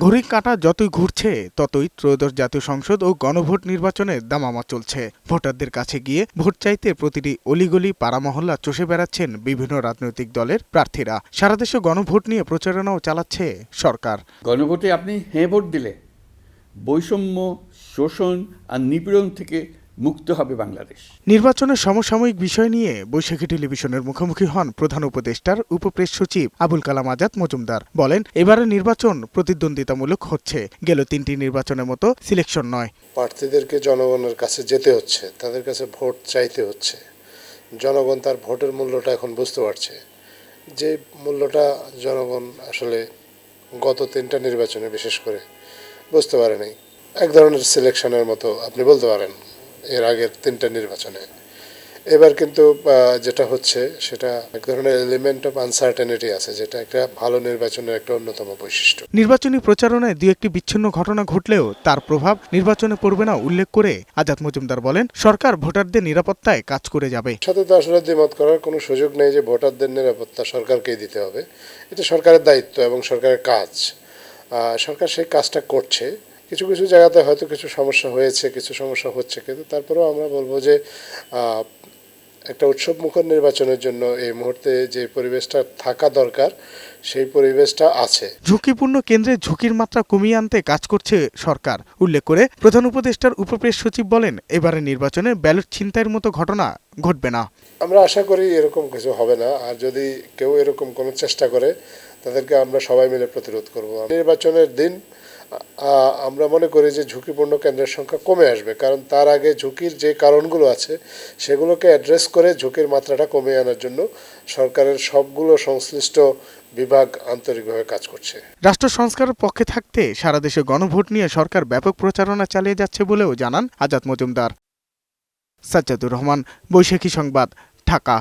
ঘড়ির কাঁটা যতই ঘুরছে ততই ত্রয়োদশ জাতীয় সংসদ ও গণভোট নির্বাচনের দামামা চলছে। ভোটারদের কাছে গিয়ে ভোট চাইতে প্রতিটি অলিগলি পাড়া মহল্লা চষে বেড়াচ্ছেন বিভিন্ন রাজনৈতিক দলের প্রার্থীরা। সারা দেশে গণভোট নিয়ে প্রচারণাও চালাচ্ছে সরকার। গণভোটে আপনি হ্যাঁ ভোট দিলে বৈষম্য, শোষণ আর নিপীড়ন থেকে মুক্ত হবে বাংলাদেশ। নির্বাচনের সমসাময়িক বিষয় নিয়ে বৈশাখী টেলিভিশনের মুখোমুখি হন প্রধান উপদেষ্টার উপপ্রেস সচিব আবুল কালাম আজাদ মজুমদার। বলেন, এবারের নির্বাচন প্রতিদ্বন্দ্বিতামূলক হচ্ছে, গেল 3টি নির্বাচনের মতো সিলেকশন নয়। প্রার্থীদেরকে জনগণের কাছে যেতে হচ্ছে, তাদের কাছে ভোট চাইতে হচ্ছে। জনগণ তার ভোটের মূল্যটা এখন বুঝতে পারছে, যে মূল্যটা জনগণ আসলে গত 3টা নির্বাচনে বিশেষ করে বুঝতে পারে নাই। এক ধরনের সিলেকশনের মতো আপনি বলতে পারেন এর আগের 3টা নির্বাচনে। এবার কিন্তু যেটা হচ্ছে সেটা এক ধরনের এলিমেন্ট অফ আনসার্টেনিটি আছে, যেটা একটা ভালো নির্বাচনের একটা অন্যতম বৈশিষ্ট্য। নির্বাচনী প্রচারণায় দু একটি বিচ্ছিন্ন ঘটনা ঘটলেও তার প্রভাব নির্বাচনে পড়বে না উল্লেখ করে আজাদ মজুমদার বলেন, সরকার ভোটারদের নিরাপত্তায় কাজ করে যাবে। সাথে তো আসলে দ্বিমত করার কোনো সুযোগ নেই যে ভোটারদের নিরাপত্তা সরকারকেই দিতে হবে। এটা সরকারের দায়িত্ব এবং সরকারের কাজ। সরকার সেই কাজটা করছে। কিছু কিছু জায়গাতে হয়তো কিছু সমস্যা হয়েছে, কিছু সমস্যা হচ্ছে, কিন্তু তারপরেও আমরা বলবো যে একটা উৎসবমুখর নির্বাচনের জন্য এই মুহূর্তে যে পরিবেশটা থাকা দরকার সেই পরিবেশটা আছে। ঝুঁকিপূর্ণ কেন্দ্রে ঝুঁকির মাত্রা কমিয়ে আনতে কাজ করছে সরকার উল্লেখ করে প্রধান উপদেষ্টার উপপ্রেস সচিব বলেন, এবারের নির্বাচনে ব্যালট ছিনতাইয়ের মতো ঘটনা ঘটবে না। আমরা আশা করি এরকম কিছু হবে না, আর যদি কেউ এরকম কোনো চেষ্টা করে তাদেরকে আমরা সবাই মিলে প্রতিরোধ করব। নির্বাচনের দিন আমরা মনে করি যে ঝুঁকিপূর্ণ কেন্দ্রের সংখ্যা কমে আসবে, কারণ তার আগে ঝুঁকির যে কারণগুলো আছে সেগুলোকে অ্যাড্রেস করে ঝুঁকির মাত্রাটা কমিয়ে আনার জন্য সরকারের সবগুলো সংশ্লিষ্ট বিভাগ আন্তরিকভাবে কাজ করছে। রাষ্ট্র সংস্কারের পক্ষে থাকতে সারা দেশে গণভোট নিয়ে সরকার ব্যাপক প্রচারণা চালিয়ে যাচ্ছে বলেও জানান আজাদ মজুমদার। সাজ্জাদুর রহমান, বৈশাখী সংবাদ, ঢাকা।